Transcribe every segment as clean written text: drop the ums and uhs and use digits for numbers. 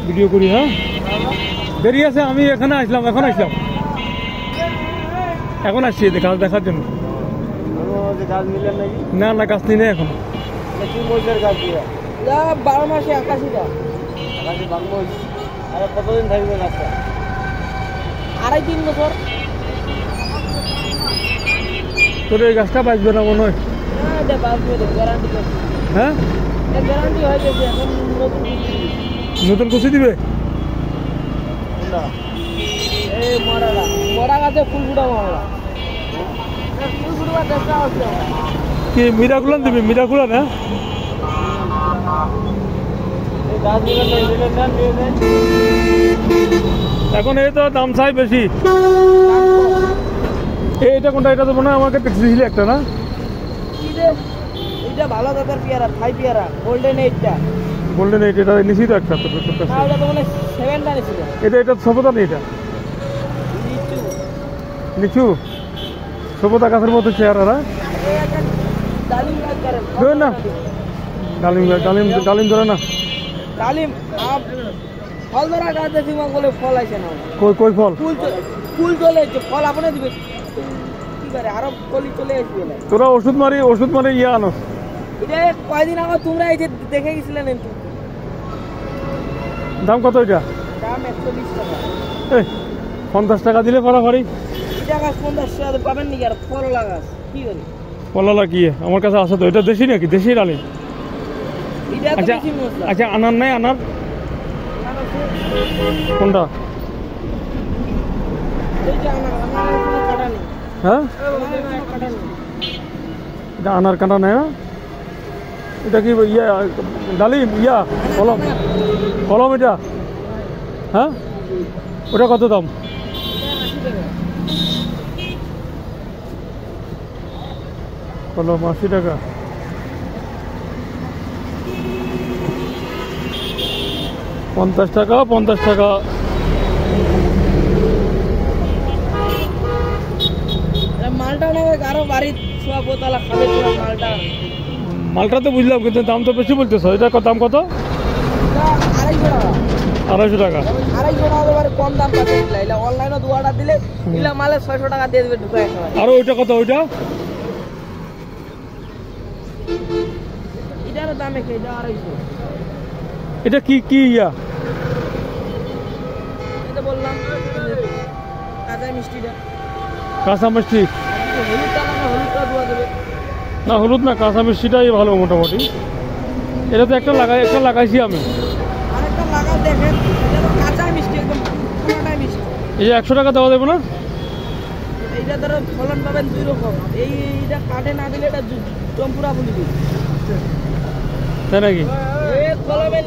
Video করি। হ্যাঁ দেরি আছে, আমি এখানে আসলাম, এখন আসছি গাছ দেখার জন্য। না না গাছ নিয়ে এখন 12 মাসে 81টা। কতদিন থাকবে গাছটা? 2.5-3 বছর। তোর এই গাছটা বাঁচবে না মনে হয়। হ্যাঁ গ্যারান্টি হয়ে গেছে। এখন নতুন কুচি দিবে। এই মরা গাছে ফুল ফুটা মরা ফুল ফুটবার চেষ্টা হচ্ছে। কি মিরাকুলান দিবি? মিরাকুলান। হ্যাঁ এখন এই তো দাম চাই বেশি। এইটা কোনটা? এটা তো মনে হয় আমাকে দিয়েছিল একটা না? এটা ভালো দাদার পেয়ারা, থাই পেয়ারা, গোল্ডেন 8টা। গোল্ডেন 8 এটা নিছি তো একটা। এটা তো মানে 7টা নিছিল। এটা সবতা নেই। এটা লিচু সবতা গাছের মতো চেহারা না? ডালিম গাছ ধরে না, ডালিম ধরে না। ডালিম ফল ধরা গাছ দেখি বলে ফল আছে না। কই ফল? ফুল চলে এসেছে, ফল আপনি দিবে কি করে? আরো কলি চলে আসবে। তোরা ওষুধ মারি ইয়া আনস। এটা কয়দিন আগে তোমরা এই যে দেখে গেছিলেন। দাম কত এটা? দাম 120 টাকা। 50 টাকা দিলে পারাপারি। এটা গাছ 50 টাকা পাবেন নাকি? আর ফল লাগাস কি করি? ফললা কি আমার কাছে আছে তো। এটা দেশি নাকি? দেশি ডালিম। আচ্ছা আনার নাই? আনার কোনটা? হ্যাঁ এটা আনার কাঁটা নেই না? এটা কি ইয়া ডালিম? ইয়া কলম এটা? হ্যাঁ ওটা কত দাম? কলম 80 টাকা। পঞ্চাশ টাকা মালটা নেবে আরো বাড়ির ছোয়া বোতলা খাবে মালটা। মালটা তো বুঝলাম, কিন্তু দাম তো বেশি বলতেছ। এটা দাম কত? 250 টাকা। 250 কম দাম পাচ্ছে। অনলাইনে 2 অর্ডার দিলে মালে 600 টাকা দিয়ে দেবে ঢুকায়। আর ওইটা কত? ওইটা এটার দাম এটা 250। এটা কি ইয়া? এটা বললাম কাঁচা মিষ্টিটা। কাঁচা মিষ্টি? হলুদটা দেওয়া দেবে না, হলুদ না, কাঁচা মিষ্টিটাই ভালো মোটামুটি। এটা তো একটা লাগাইছি আমি। আরেকটা লাগা দেখেন, এটা তো কাঁচা মিষ্টি, একদম পুরোটাই মিষ্টি। এই 100 টাকা দেওয়া যাবে না? এইটা ধরো ফলন পাবেন 2 রকম। এইটা কাটে না দিলে এটা জম্পুরা বলি দিই। তাই নাকি? কলমে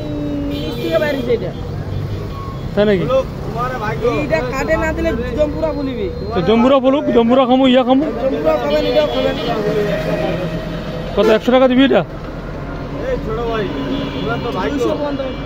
মিষ্টিকে বাইরেছে এটা। তাই নাকি? এইটা কাটে না দিলে জম্পুরা বলিবি। জম্বুরা বলুক, জম্বুরা খামু, ইয়া খামু। জম্পুরা খাবেন, এটাও খাবেন। কত? 100 টাকা দিবি এটা? 250।